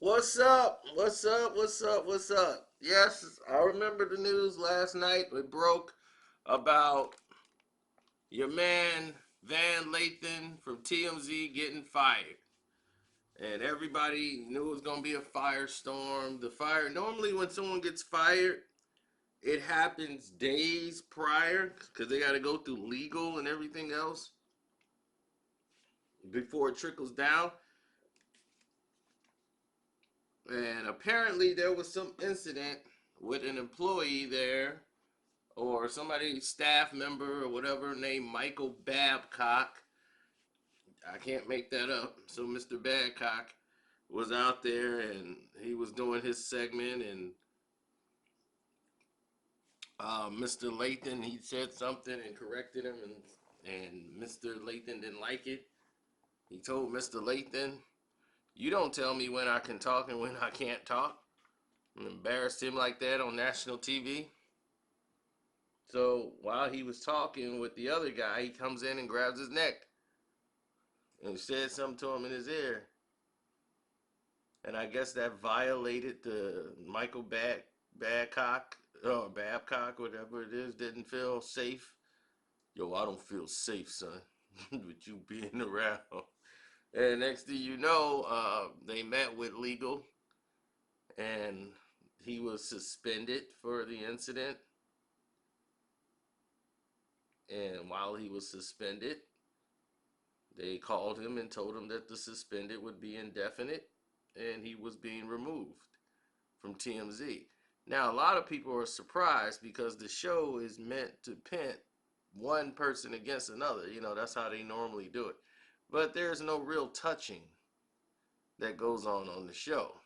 What's up? What's up? What's up? What's up? Yes, I remember the news last night. It broke about your man Van Lathan from TMZ getting fired. And everybody knew it was going to be a firestorm. The fire, normally when someone gets fired, it happens days prior because they got to go through legal and everything else before it trickles down. And apparently there was some incident with an employee there or somebody, staff member or whatever, named Michael Babcock. I can't make that up. So Mr. Babcock was out there and he was doing his segment, and Mr. Lathan, he said something and corrected him, and Mr. Lathan didn't like it. He told Mr. Lathan, "You don't tell me when I can talk and when I can't talk," and embarrassed him like that on national TV. So while he was talking with the other guy, he comes in and grabs his neck and said something to him in his ear. And I guess that violated the Michael Badcock or Babcock, whatever it is, didn't feel safe. Yo, I don't feel safe, son, with you being around. And next thing you know, they met with legal, and he was suspended for the incident. And while he was suspended, they called him and told him that the suspended would be indefinite and he was being removed from TMZ. Now, a lot of people are surprised because the show is meant to pit one person against another. You know, that's how they normally do it. But there's no real touching that goes on the show.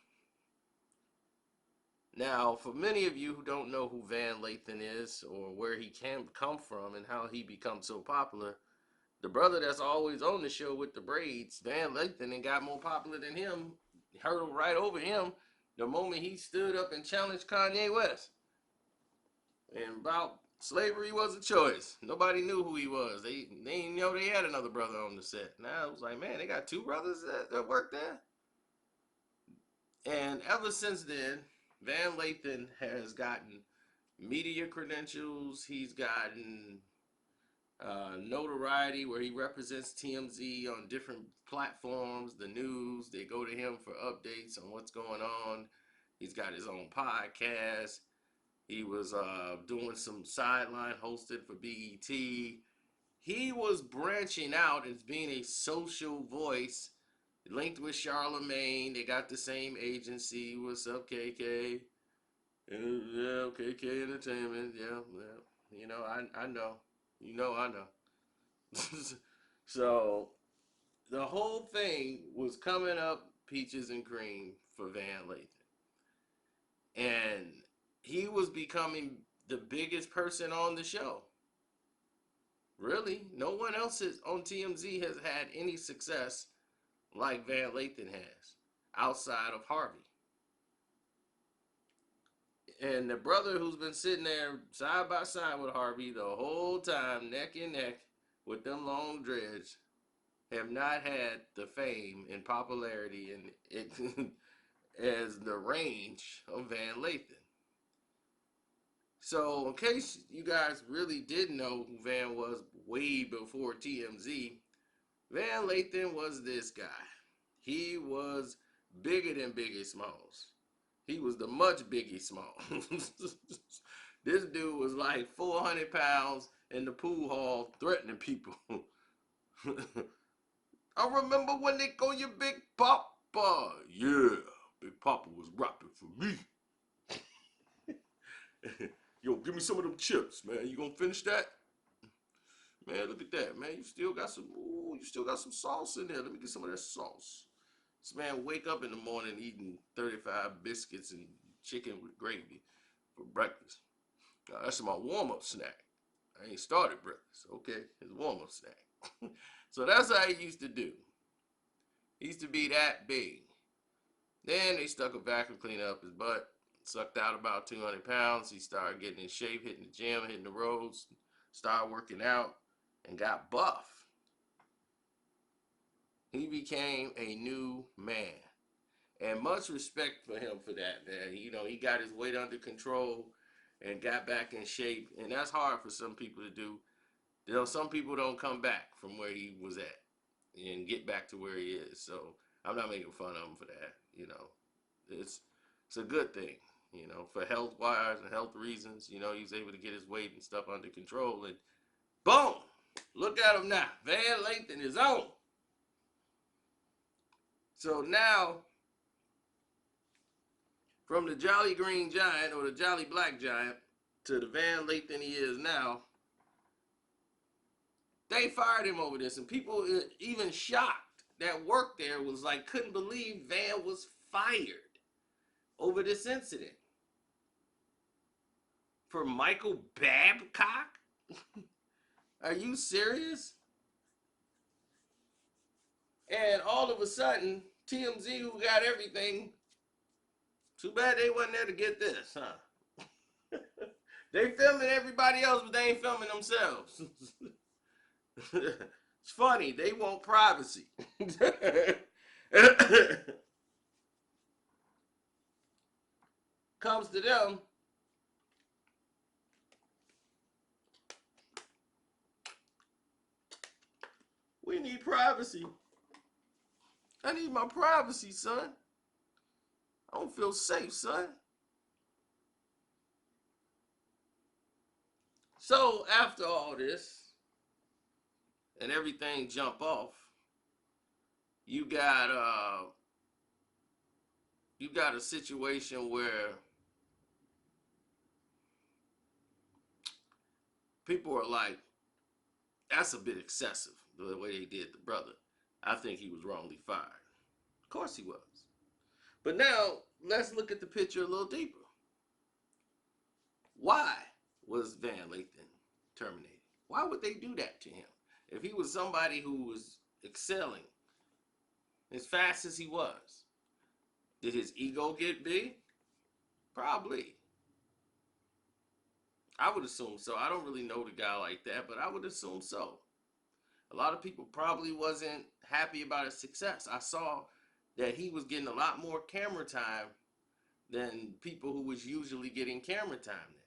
Now, for many of you who don't know who Van Lathan is or where he can come from and how he becomes so popular, the brother that's always on the show with the braids, Van Lathan, and got more popular than him, hurdled right over him the moment he stood up and challenged Kanye West. And about slavery was a choice. Nobody knew who he was. They didn't know they had another brother on the set. Now it was like, man, they got two brothers that work there. And ever since then, Van Lathan has gotten media credentials. He's gotten notoriety where he represents TMZ on different platforms, the news. They go to him for updates on what's going on. He's got his own podcast. He was doing some sideline hosted for BET. He was branching out as being a social voice linked with Charlemagne. They got the same agency. What's up, KK? Yeah, KK Entertainment. Yeah, yeah. You know, I know. You know, I know. So the whole thing was coming up peaches and cream for Van Lathan. And he was becoming the biggest person on the show. Really, no one else on TMZ has had any success like Van Lathan has outside of Harvey. And the brother who's been sitting there side by side with Harvey the whole time, neck and neck, with them long dreads, have not had the fame and popularity and it as the range of Van Lathan. So, in case you guys really did know who Van was way before TMZ, Van Lathan was this guy. He was bigger than Biggie Smalls. He was the much Biggie Smalls. This dude was like 400 pounds in the pool hall threatening people. I remember when they call you Big Papa. Yeah, Big Papa was rapping for me. Yo, give me some of them chips, man. You gonna finish that? Man, look at that, man. You still got some sauce in there. Let me get some of that sauce. This man wake up in the morning eating 35 biscuits and chicken with gravy for breakfast. That's my warm-up snack. I ain't started breakfast. Okay, it's a warm-up snack. So that's how he used to do. He used to be that big. Then they stuck a vacuum cleaner up his butt, sucked out about 200 pounds. He started getting in shape, hitting the gym, hitting the roads, started working out, and got buff. He became a new man. And much respect for him for that, man. You know, he got his weight under control and got back in shape. And that's hard for some people to do. You know, some people don't come back from where he was at and get back to where he is. So I'm not making fun of him for that. You know, it's a good thing. You know, for health wise and health reasons. You know, he's able to get his weight and stuff under control. And boom, look at him now. Van Lathan is on. So now, from the Jolly Green Giant or the Jolly Black Giant to the Van Lathan he is now, they fired him over this, and people even shocked that worked there was like couldn't believe Van was fired over this incident. For Michael Babcock? Are you serious? And all of a sudden, TMZ, who got everything, too bad they wasn't there to get this, huh? They filming everybody else, but they ain't filming themselves. It's funny, they want privacy. Comes to them, we need privacy. I need my privacy, son. I don't feel safe, son. So after all this and everything jump off, you got a situation where people are like, that's a bit excessive, the way they did the brother. I think he was wrongly fired. Of course he was. But now, let's look at the picture a little deeper. Why was Van Lathan terminated? Why would they do that to him? If he was somebody who was excelling as fast as he was, did his ego get big? Probably. I would assume so. I don't really know the guy like that, but I would assume so. A lot of people probably wasn't happy about his success. I saw that he was getting a lot more camera time than people who was usually getting camera time there.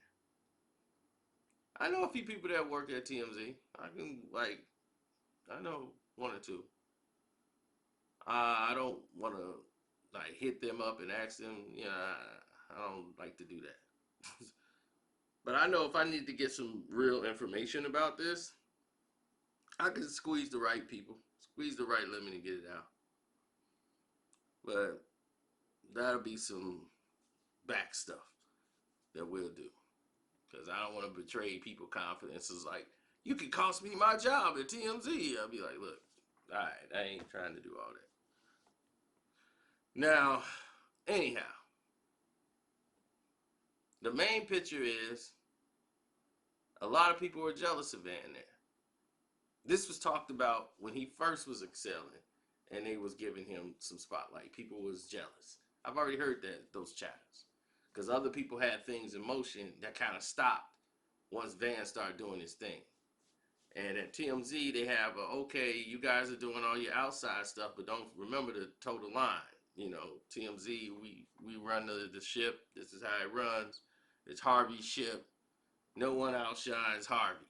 I know a few people that work at TMZ. I know one or two. I don't want to hit them up and ask them. You know, I don't like to do that. But I know if I need to get some real information about this, I can squeeze the right people, squeeze the right lemon and get it out. But that'll be some back stuff that we'll do. Because I don't want to betray people's confidence. It's like, you can cost me my job at TMZ. I'll be like, look, all right, I ain't trying to do all that. Now, anyhow, the main picture is a lot of people were jealous of Van there. This was talked about when he first was excelling and they was giving him some spotlight. People was jealous. I've already heard those chatters. Because other people had things in motion that kind of stopped once Van started doing his thing. And at TMZ, they have okay, you guys are doing all your outside stuff, but don't remember to toe the line. You know, TMZ, we run the ship. This is how it runs. It's Harvey's ship. No one outshines Harvey.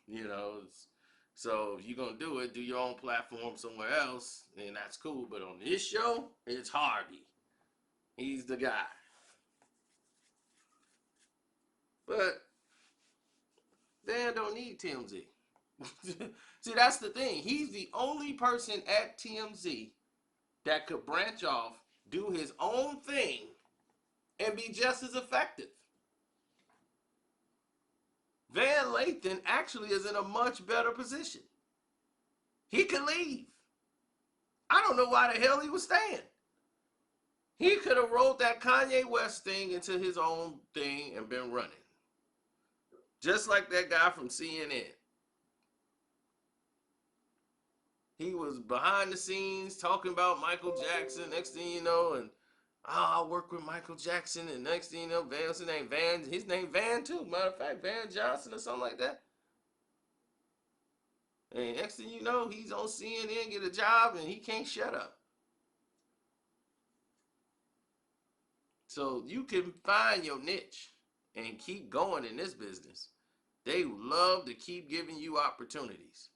You know, so if you're going to do it, do your own platform somewhere else, and that's cool. But on this show, it's Harvey. He's the guy. But Van don't need TMZ. See, that's the thing. He's the only person at TMZ that could branch off, do his own thing, and be just as effective. Van Lathan actually is in a much better position. He could leave. I don't know why the hell he was staying. He could have rolled that Kanye West thing into his own thing and been running. Just like that guy from CNN. He was behind the scenes talking about Michael Jackson. Next thing you know, and I work with Michael Jackson. And next thing you know, His name Van too. Matter of fact, Van Johnson or something like that. And next thing you know, he's on CNN, get a job, and he can't shut up. So you can find your niche and keep going in this business. They love to keep giving you opportunities.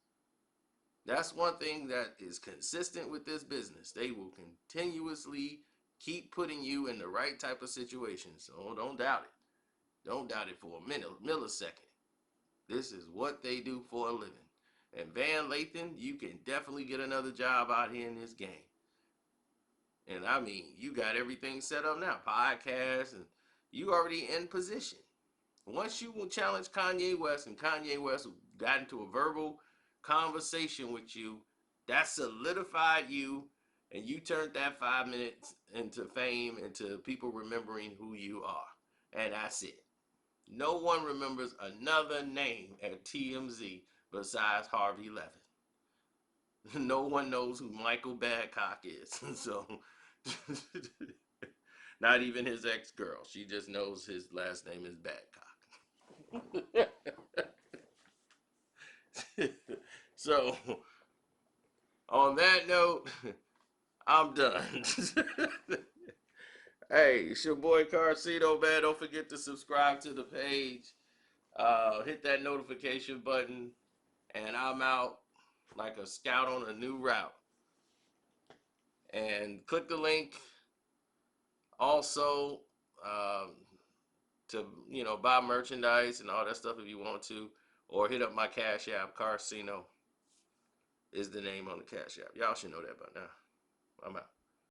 That's one thing that is consistent with this business. They will continuously keep putting you in the right type of situation. So don't doubt it. Don't doubt it for a millisecond. This is what they do for a living. And Van Lathan, you can definitely get another job out here in this game. And I mean, you got everything set up now, podcast, and you already in position. Once you will challenge Kanye West and Kanye West got into a verbal conversation with you, that solidified you, and you turned that 5 minutes into fame, into people remembering who you are. And that's it. No one remembers another name at TMZ besides Harvey Levin. No one knows who Michael Badcock is. So, not even his ex-girl. She just knows his last name is Badcock. So, on that note, I'm done. Hey, it's your boy Carcito, man. Don't forget to subscribe to the page. Hit that notification button, and I'm out like a scout on a new route. And click the link also to buy merchandise and all that stuff if you want to, or hit up my Cash App. Carcino is the name on the Cash App. Y'all should know that by now. I'm out.